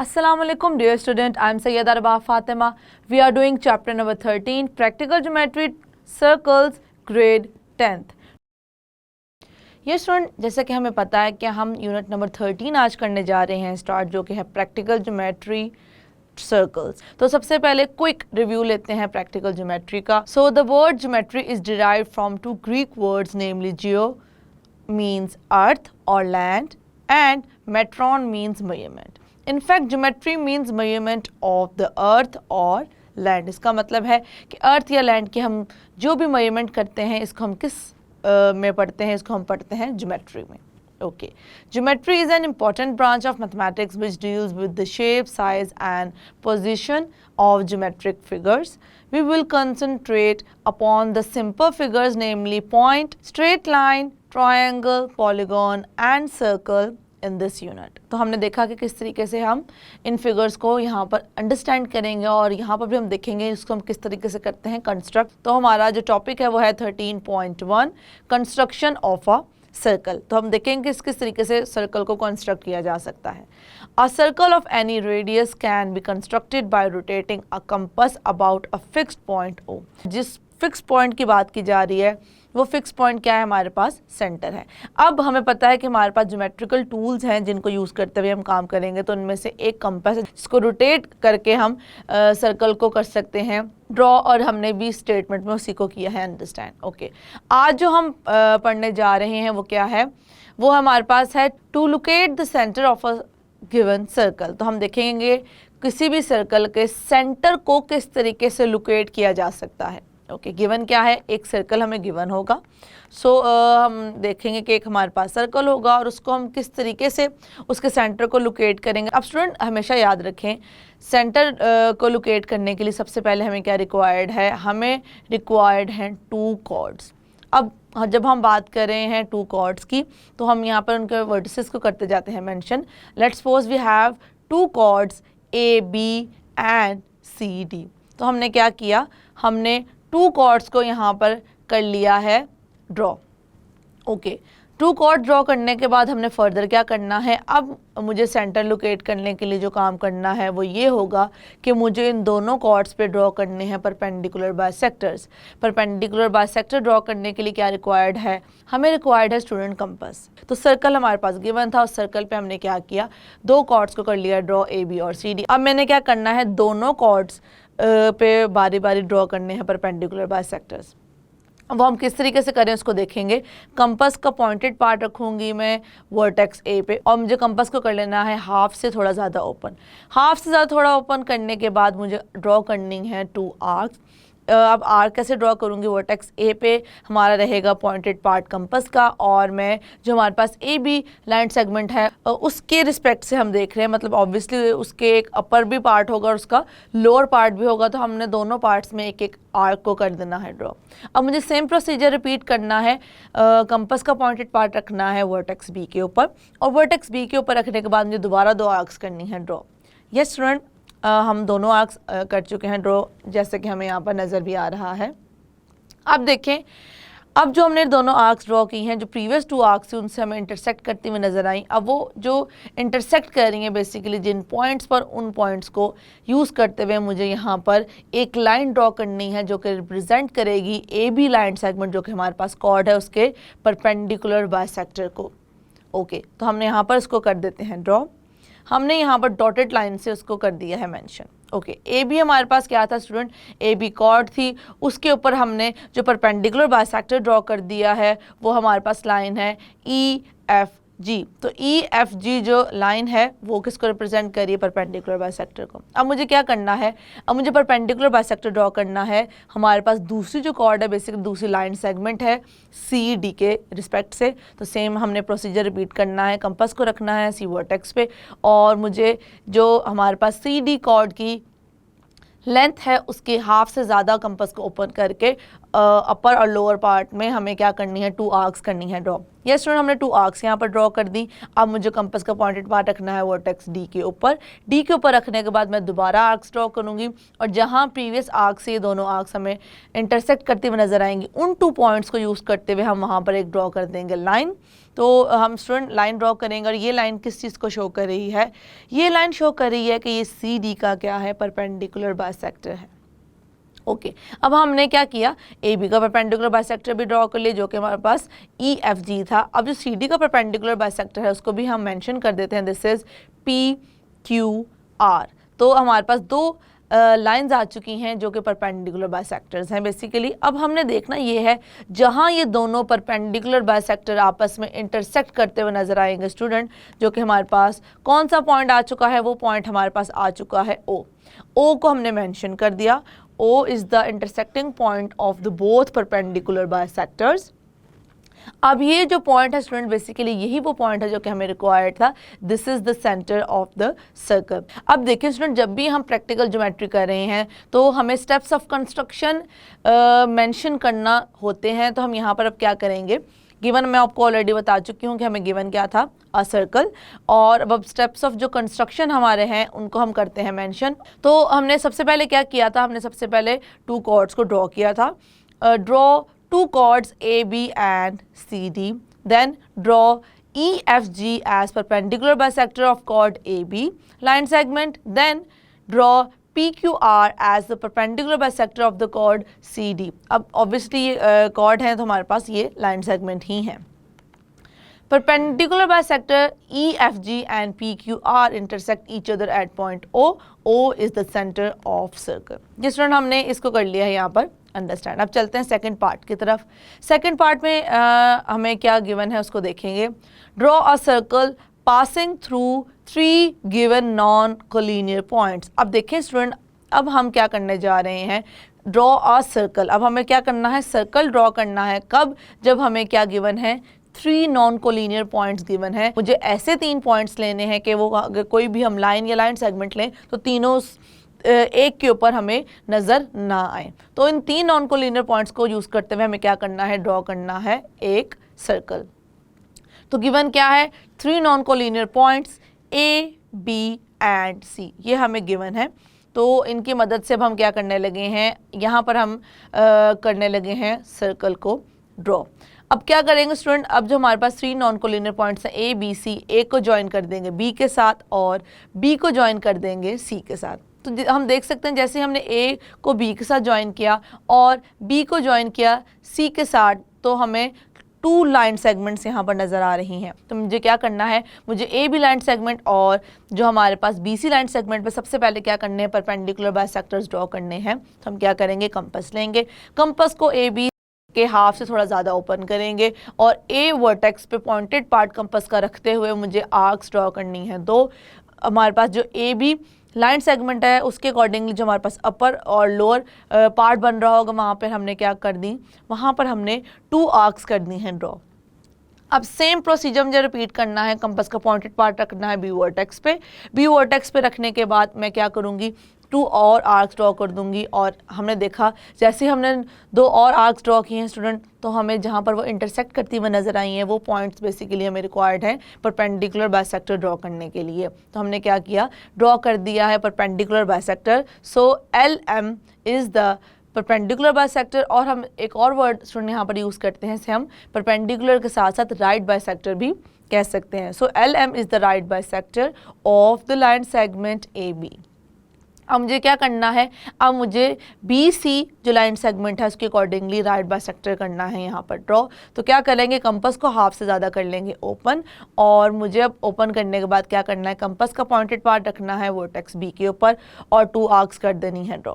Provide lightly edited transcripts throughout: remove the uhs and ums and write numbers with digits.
Assalamualaikum dear student, I am Sayyid Arba Fatima. We are doing chapter number 13, Practical Geometry, Circles, grade 10th. ये student, जैसे कि हमें पता है कि हम यूनिट नंबर 13 आज करने जा रहे हैं स्टार्ट, जो कि है प्रैक्टिकल ज्योमेट्री सर्कल्स। तो सबसे पहले क्विक रिव्यू लेते हैं प्रैक्टिकल ज्योमेट्री का। So the word geometry is derived from two Greek words, namely geo means earth और land and metron means measurement. In fact, geometry means measurement of the earth और land। इसका मतलब है कि अर्थ या लैंड की हम जो भी मेजरमेंट करते हैं, इसको हम किस में पढ़ते हैं? इसको हम पढ़ते हैं ज्योमेट्री में। Okay. Geometry is an important branch of mathematics which deals with the shape, size and position of geometric figures. We will concentrate upon the simple figures, namely point, straight line, triangle, polygon and circle in this unit। तो हमने देखा कि किस तरीके से हम इन figures को यहाँ पर अंडरस्टैंड करेंगे और यहाँ पर भी हम देखेंगे इसको हम किस तरीके से करते हैं कंस्ट्रक्ट। तो हमारा जो टॉपिक है वो है 13.1 कंस्ट्रक्शन ऑफ अ सर्कल। तो हम देखेंगे किस तरीके से सर्कल को कंस्ट्रक्ट किया जा सकता है। A circle of any radius can be constructed by rotating a compass about a fixed point O. जिस फिक्स पॉइंट की बात की जा रही है वो फिक्स पॉइंट क्या है? हमारे पास सेंटर है। अब हमें पता है कि हमारे पास ज्योमेट्रिकल टूल्स हैं जिनको यूज़ करते हुए हम काम करेंगे। तो उनमें से एक कंपास है जिसको रोटेट करके हम सर्कल को कर सकते हैं ड्रॉ, और हमने भी स्टेटमेंट में उसी को किया है अंडरस्टैंड। ओके, आज जो हम पढ़ने जा रहे हैं वो क्या है? वो हमारे पास है to locate the centre of a given circle. तो हम देखेंगे किसी भी सर्कल के सेंटर को किस तरीके से लोकेट किया जा सकता है। ओके, गिवन क्या है? एक सर्कल हमें गिवन होगा। सो हम देखेंगे कि एक हमारे पास सर्कल होगा और उसको हम किस तरीके से उसके सेंटर को लोकेट करेंगे। अब स्टूडेंट हमेशा याद रखें, सेंटर को लोकेट करने के लिए सबसे पहले हमें क्या रिक्वायर्ड है? हमें रिक्वायर्ड हैं टू कॉर्ड्स। अब जब हम बात कर रहे हैं टू कॉर्ड्स की, तो हम यहाँ पर उनके वर्टिसेस को करते जाते हैं mention. Let's suppose we have two chords A B and C D. तो हमने क्या किया? हमने टू कॉर्ड्स को यहाँ पर कर लिया है draw. Okay, two chord draw करने के बाद हमने फर्दर क्या करना है? अब मुझे सेंटर लोकेट करने के लिए जो काम करना है वो ये होगा कि मुझे इन दोनों कॉर्ड्स पे ड्रॉ करने हैं perpendicular bisectors. Perpendicular bisector draw करने के लिए क्या रिक्वायर्ड है? हमें रिक्वायर्ड है स्टूडेंट कंपास। तो सर्कल हमारे पास गिवन था, उस सर्कल पे हमने क्या किया? दो कॉर्ड्स को कर लिया ड्रॉ, ए बी और सी डी। अब मैंने क्या करना है? दोनों कॉर्ड्स पे बारी बारी ड्रॉ करने हैं परपेंडिकुलर बाइसेक्टर्स। वो हम किस तरीके से करें उसको देखेंगे। कंपास का पॉइंटेड पार्ट रखूंगी मैं वर्टेक्स ए पे, और मुझे कंपास को कर लेना है हाफ से थोड़ा ज़्यादा ओपन। हाफ से ज़्यादा थोड़ा ओपन करने के बाद मुझे ड्रॉ करनी है टू आर्क्स। अब आर्क कैसे ड्रॉ करूँगी? वर्टेक्स ए पे हमारा रहेगा पॉइंटेड पार्ट कंपास का, और मैं जो हमारे पास ए बी लाइन सेगमेंट है उसके रिस्पेक्ट से हम देख रहे हैं, मतलब ऑब्वियसली उसके एक अपर भी पार्ट होगा और उसका लोअर पार्ट भी होगा। तो हमने दोनों पार्ट्स में एक एक आर्क को कर देना है ड्रॉ। अब मुझे सेम प्रोसीजर रिपीट करना है। कंपास का पॉइंटेड पार्ट रखना है वर्टेक्स बी के ऊपर, और वर्टेक्स बी के ऊपर रखने के बाद मुझे दोबारा दो आर्क्स करनी है ड्रॉ। यस स्टूडेंट, हम दोनों आर्क्स कर चुके हैं ड्रॉ, जैसे कि हमें यहाँ पर नज़र भी आ रहा है। अब देखें, अब जो हमने दोनों आर्क्स ड्रॉ की हैं, जो प्रीवियस टू आर्क्स थी उनसे हमें इंटरसेक्ट करती हुई नज़र आई। अब वो जो इंटरसेक्ट कर रही हैं बेसिकली जिन पॉइंट्स पर, उन पॉइंट्स को यूज़ करते हुए मुझे यहाँ पर एक लाइन ड्रॉ करनी है जो कि रिप्रेजेंट करेगी ए बी लाइन सेगमेंट, जो कि हमारे पास कॉर्ड है उसके परपेंडिकुलर बाइसेक्टर को। ओके, तो हमने यहाँ पर इसको कर देते हैं ड्रॉ। हमने यहाँ पर डॉटेड लाइन से उसको कर दिया है मेंशन। ओके, ए बी हमारे पास क्या था स्टूडेंट? ए बी कॉर्ड थी, उसके ऊपर हमने जो परपेंडिकुलर बाइसेक्टर ड्रॉ कर दिया है वो हमारे पास लाइन है ई एफ जी। तो ई एफ जी जो लाइन है वो किसको रिप्रेजेंट करिए? परपेंडिकुलर बाइसेक्टर को। अब मुझे क्या करना है? अब मुझे परपेंडिकुलर बाइसेक्टर ड्रॉ करना है। हमारे पास दूसरी जो कॉर्ड है बेसिकली दूसरी लाइन सेगमेंट है सी डी के रिस्पेक्ट से। तो सेम हमने प्रोसीजर रिपीट करना है। कंपास को रखना है सी वर्टेक्स पे, और मुझे जो हमारे पास सी डी कॉर्ड की लेंथ है उसके हाफ से ज़्यादा कंपास को ओपन करके अपर और लोअर पार्ट में हमें क्या करनी है? टू आर्क्स करनी है ड्रॉ। ये स्टूडेंट हमने 2 आर्क्स यहाँ पर ड्रॉ कर दी। अब मुझे कंपास का पॉइंटेड पार्ट रखना है वर्टेक्स डी के ऊपर। डी के ऊपर रखने के बाद मैं दोबारा आर्क्स ड्रॉ करूँगी और जहाँ प्रीवियस आर्क से ये दोनों आर्क्स हमें इंटरसेक्ट करते हुए नजर आएंगी, उन 2 पॉइंट्स को यूज़ करते हुए हम वहाँ पर एक ड्रॉ कर देंगे लाइन। तो हम स्टूडेंट लाइन ड्रॉ करेंगे और ये लाइन किस चीज़ को शो कर रही है? ये लाइन शो कर रही है कि ये सी डी का क्या है? परपेंडिकुलर बाइसेक्टर है। ओके अब हमने क्या किया, ए बी का परपेंडिकुलर बाइसेक्टर भी ड्रॉ कर लिया जो कि हमारे पास ई एफ जी था। अब जो सी डी का परपेंडिकुलर बाइसेक्टर है उसको भी हम मेंशन कर देते हैं, this is P Q R. तो हमारे पास 2 लाइंस आ चुकी हैं जो कि परपेंडिकुलर बाइसेक्टर्स हैं बेसिकली। अब हमने देखना ये है जहाँ ये दोनों परपेंडिकुलर बाइसेक्टर आपस में इंटरसेक्ट करते हुए नजर आएंगे स्टूडेंट, जो कि हमारे पास कौन सा पॉइंट आ चुका है? वो पॉइंट हमारे पास आ चुका है ओ। ओ को हमने मेंशन कर दिया, O is the intersecting point of the both perpendicular bisectors। अब ये जो पॉइंट है स्टूडेंट बेसिकली यही वो पॉइंट है जो कि हमें रिक्वायर्ड था, this is the centre of the circle. अब देखिए स्टूडेंट, जब भी हम प्रैक्टिकल ज्योमेट्री कर रहे हैं तो हमें स्टेप्स ऑफ कंस्ट्रक्शन मेंशन करना होते हैं। तो हम यहाँ पर अब क्या करेंगे, गिवन मैं आपको ऑलरेडी बता चुकी हूँ कि हमें गिवन क्या था, अ सर्कल। और अब स्टेप्स ऑफ जो कंस्ट्रक्शन हमारे हैं उनको हम करते हैं मेंशन। तो हमने सबसे पहले क्या किया था, हमने सबसे पहले 2 कॉर्ड्स को ड्रॉ किया था। Draw 2 chords AB and CD, then draw EFG as perpendicular bisector of chord AB line segment, then draw PQR as the perpendicular bisector of the chord CD। अब obviously ये chord हैं तो हमारे पास ये line segment ही हैं। Perpendicular bisector EFG and PQR intersect each other at point O। O is the center of circle। जिस तरह हमने इसको कर लिया है यहाँ पर अंडरस्टैंड। अब चलते हैं सेकंड पार्ट की तरफ। सेकंड पार्ट में हमें क्या गिवन है उसको देखेंगे। Draw a circle passing through 3 given non collinear points. अब देखें स्टूडेंट, अब हम क्या करने जा रहे हैं, ड्रॉ अ सर्कल। अब हमें क्या करना है, सर्कल ड्रॉ करना है। कब? जब हमें क्या गिवन है, 3 नॉन कोलिनियर पॉइंट्स गिवन है। मुझे ऐसे 3 पॉइंट्स लेने हैं कि वो अगर कोई भी हम लाइन या लाइन सेगमेंट लें तो तीनों एक के ऊपर हमें नज़र ना आए। तो इन 3 नॉन कोलिनियर पॉइंट्स को यूज़ करते हुए हमें क्या करना है, ड्रॉ करना है एक सर्कल। तो गिवन क्या है, 3 non collinear points A B and C, ये हमें गिवन है। तो इनकी मदद से अब हम क्या करने लगे हैं, यहाँ पर हम करने लगे हैं सर्कल को ड्रॉ। अब क्या करेंगे स्टूडेंट, अब जो हमारे पास 3 नॉन कोलिनियर पॉइंट्स हैं ए बी सी, ए को ज्वाइन कर देंगे बी के साथ और बी को ज्वाइन कर देंगे सी के साथ। तो हम देख सकते हैं जैसे हमने ए को बी के साथ ज्वाइन किया और बी को ज्वाइन किया सी के साथ, तो हमें 2 लाइन सेगमेंट्स यहाँ पर नज़र आ रही हैं। तो मुझे क्या करना है, मुझे ए बी लाइन सेगमेंट और जो हमारे पास बी सी लाइन सेगमेंट पे सबसे पहले क्या करने हैं, परपेंडिकुलर बाइसेक्टर्स ड्रॉ करने हैं। तो हम क्या करेंगे, कंपास लेंगे, कंपास को ए बी के हाफ से थोड़ा ज़्यादा ओपन करेंगे और ए वर्टेक्स पे पॉइंटेड पार्ट कंपास का रखते हुए मुझे आर्क्स ड्रॉ करनी है। तो हमारे पास जो ए बी लाइन सेगमेंट है उसके अकॉर्डिंगली जो हमारे पास अपर और लोअर पार्ट बन रहा होगा वहाँ पर हमने क्या कर दी, वहाँ पर हमने 2 आर्क्स कर दी हैं ड्रॉ। अब सेम प्रोसीजर मुझे रिपीट करना है, कंपास का पॉइंटेड पार्ट रखना है बी वर्टेक्स पे, बी वर्टेक्स पे रखने के बाद मैं क्या करूँगी, 2 और आर्क्स ड्रॉ कर दूंगी। और हमने देखा जैसे हमने 2 और आर्क्स ड्रॉ किए हैं स्टूडेंट, तो हमें जहाँ पर वो इंटरसेक्ट करती हुई नजर आई हैं वो पॉइंट्स बेसिकली हमें रिक्वायर्ड है परपेंडिकुलर बाइसेक्टर ड्रॉ करने के लिए। तो हमने क्या किया, ड्रॉ कर दिया है perpendicular bisector. So LM is the perpendicular bisector. और हम एक और वर्ड स्टूडेंट यहाँ पर यूज़ करते हैं, इसे हम परपेंडिकुलर के साथ साथ राइट बाइसेक्टर भी कह सकते हैं। सो LM is the right bisector of the line segment AB। अब मुझे क्या करना है, अब मुझे BC जो लाइन सेगमेंट है उसके अकॉर्डिंगली राइट बाइसेक्टर करना है यहाँ पर ड्रॉ। तो क्या करेंगे, कंपास को हाफ से ज़्यादा कर लेंगे ओपन, और मुझे अब ओपन करने के बाद क्या करना है, कंपास का पॉइंटेड पार्ट रखना है वर्टेक्स B के ऊपर और 2 आर्क्स कर देनी है ड्रॉ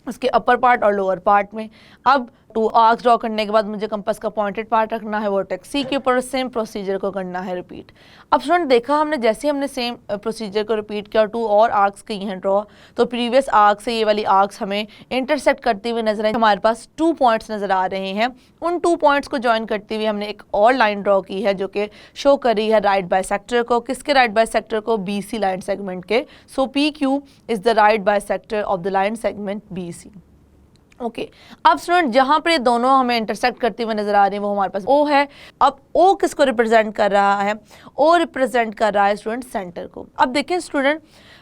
उसके अपर पार्ट और लोअर पार्ट में। अब 2 आर्क्स ड्रॉ करने के बाद मुझे कंपास का पॉइंटेड पार्ट रखना है वर्टेक्स सी के ऊपर, सेम प्रोसीजर को करना है रिपीट। अब स्टूडेंट देखा हमने जैसे हमने सेम प्रोसीजर को रिपीट किया और 2 और आर्क्स की हैं ड्रॉ, तो प्रीवियस आर्क से ये वाली आर्क्स हमें इंटरसेक्ट करते हुए नजर आई। हमारे पास 2 पॉइंट्स नजर आ रहे हैं, उन 2 पॉइंट्स को ज्वाइन करते हुए हमने एक और लाइन ड्रॉ की है जो कि शो कर रही है राइट बाइसेक्टर को। किसके राइट बाइसेक्टर को, BC लाइन सेगमेंट के। सो PQ is the right bisector of the line segment BC। Okay अब स्टूडेंट जहाँ पर ये दोनों हमें इंटरसेक्ट करती हुए नजर आ रही है वो हमारे पास ओ है। अब ओ किसको रिप्रेजेंट कर रहा है? ओ रिप्रेजेंट कर रहा है स्टूडेंट सेंटर को। अब देखिए स्टूडेंट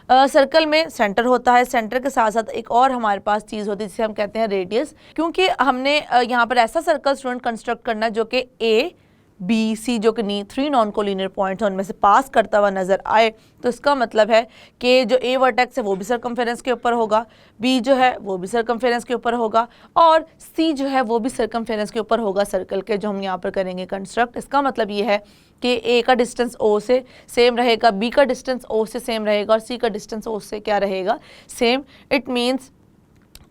सर्कल में सेंटर होता है, सेंटर के साथ साथ एक और हमारे पास चीज़ होती है जिसे हम कहते हैं रेडियस, क्योंकि हमने यहाँ पर ऐसा सर्कल स्टूडेंट कंस्ट्रक्ट करना जो कि ए बी सी जो कि 3 नॉन कोलिनियर पॉइंट्स हैं उनमें से पास करता हुआ नजर आए, तो इसका मतलब है कि जो ए वर्टेक्स है वो भी सर्कमफेरेंस के ऊपर होगा, बी जो है वो भी सर्कमफेरेंस के ऊपर होगा और सी जो है वो भी सर्कमफेरेंस के ऊपर होगा सर्कल के, जो हम यहाँ पर करेंगे कंस्ट्रक्ट। इसका मतलब ये है कि ए का डिस्टेंस ओ से सेम रहेगा, बी का डिस्टेंस ओ से सेम रहेगा और सी का डिस्टेंस ओ से क्या रहेगा? Same. It means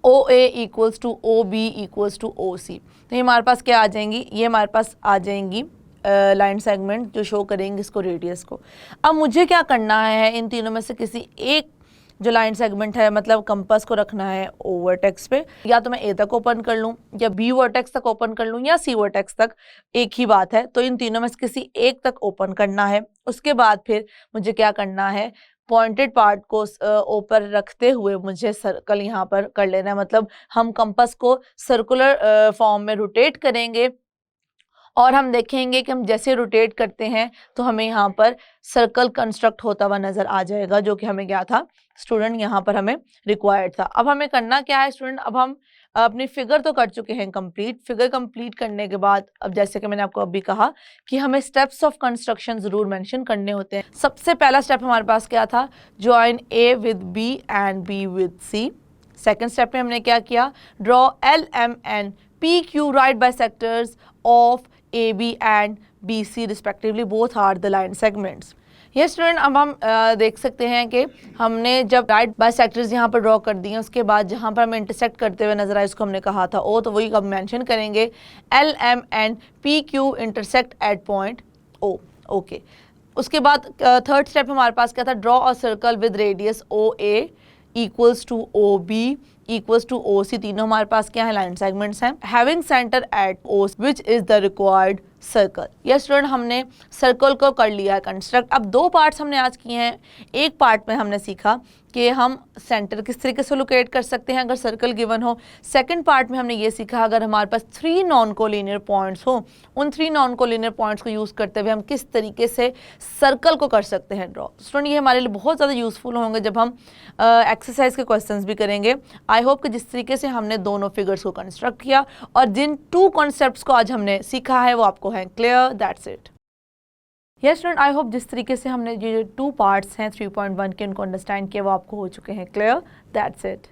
O A equals to O B equals to O C. तो ये हमारे पास क्या आ जाएंगी? ये हमारे पास आ जाएंगी लाइन सेगमेंट जो शो करेंगे इसको रेडियस को। अब मुझे क्या करना है? इन तीनों में से किसी एक जो लाइन सेगमेंट है मतलब कंपास को रखना है ओ वर्टेक्स पे, या तो मैं ए तक ओपन कर लूँ या बी वर्टेक्स तक ओपन कर लूँ या सी वर्टेक्स तक, एक ही बात है। तो इन तीनों में से किसी एक तक ओपन करना है। उसके बाद फिर मुझे क्या करना है? पॉइंटेड पार्ट को ऊपर रखते हुए मुझे सर्कल यहाँ पर कर लेना है, मतलब हम कंपास को सर्कुलर फॉर्म में रोटेट करेंगे और हम देखेंगे कि हम जैसे रोटेट करते हैं तो हमें यहाँ पर सर्कल कंस्ट्रक्ट होता हुआ नजर आ जाएगा, जो कि हमें क्या था स्टूडेंट यहाँ पर हमें रिक्वायर्ड था। अब हमें करना क्या है स्टूडेंट? अब हम अपनी फिगर तो कर चुके हैं कंप्लीट। फिगर कंप्लीट करने के बाद अब जैसे कि मैंने आपको अभी कहा कि हमें स्टेप्स ऑफ कंस्ट्रक्शन जरूर मेंशन करने होते हैं। सबसे पहला स्टेप हमारे पास क्या था? Join A with B and B with C. Second step में हमने क्या किया? Draw L M N P Q right bisectors of AB and BC respectively, both are the line segments. ये स्टूडेंट अब हम देख सकते हैं कि हमने जब राइट बाइसेक्टर्स यहाँ पर ड्रॉ कर दिए उसके बाद जहाँ पर हमें इंटरसेक्ट करते हुए नजर आए इसको हमने कहा था O, तो वही अब मेंशन करेंगे LM and PQ intersect at point O। Okay उसके बाद थर्ड स्टेप हमारे पास क्या था? Draw a circle with radius OA equals to OB equals to OC। तीनों हमारे पास क्या है? लाइन सेगमेंट्स हैं। Having centre at O which is the required circle. Yes student हमने सर्कल को कर लिया है कंस्ट्रक्ट। अब दो पार्ट्स हमने आज किए हैं। एक पार्ट में हमने सीखा कि हम सेंटर किस तरीके से लोकेट कर सकते हैं अगर सर्कल गिवन हो। सेकंड पार्ट में हमने ये सीखा अगर हमारे पास 3 नॉन कोलिनियर पॉइंट्स हो, उन 3 नॉन कोलिनियर पॉइंट्स को यूज़ करते हुए हम किस तरीके से सर्कल को कर सकते हैं ड्रॉ। स्टूडेंट ये हमारे लिए बहुत ज़्यादा यूज़फुल होंगे जब हम एक्सरसाइज के क्वेश्चंस भी करेंगे। आई होप कि जिस तरीके से हमने दोनों फिगर्स को कंस्ट्रक्ट किया और जिन 2 कॉन्सेप्ट्स को आज हमने सीखा है वो आपको है clear. That's it. Yes student I hope जिस तरीके से हमने ये 2 पार्ट्स हैं 3.1 के उनको अंडरस्टैंड किया वो आपको हो चुके हैं क्लियर। That's it.